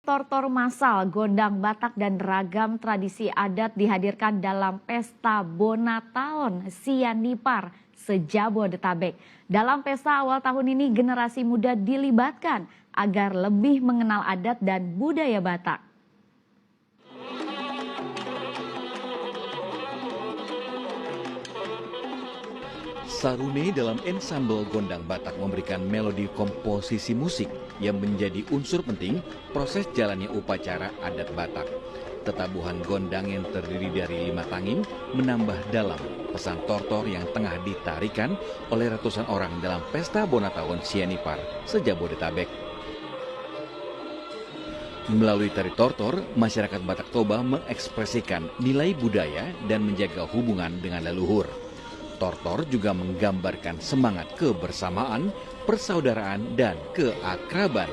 Tortor massal, gondang Batak dan ragam tradisi adat dihadirkan dalam pesta Bonataon Sianipar se-Jabodetabek. Dalam pesta awal tahun ini generasi muda dilibatkan agar lebih mengenal adat dan budaya Batak. Sarune dalam ensemble gondang Batak memberikan melodi komposisi musik yang menjadi unsur penting proses jalannya upacara adat Batak. Tetabuhan gondang yang terdiri dari 5 tanging menambah dalam pesan tortor yang tengah ditarikan oleh ratusan orang dalam pesta Bonataon Sianipar se-Jabodetabek. Melalui tari tortor, masyarakat Batak Toba mengekspresikan nilai budaya dan menjaga hubungan dengan leluhur. Tortor juga menggambarkan semangat kebersamaan, persaudaraan, dan keakraban.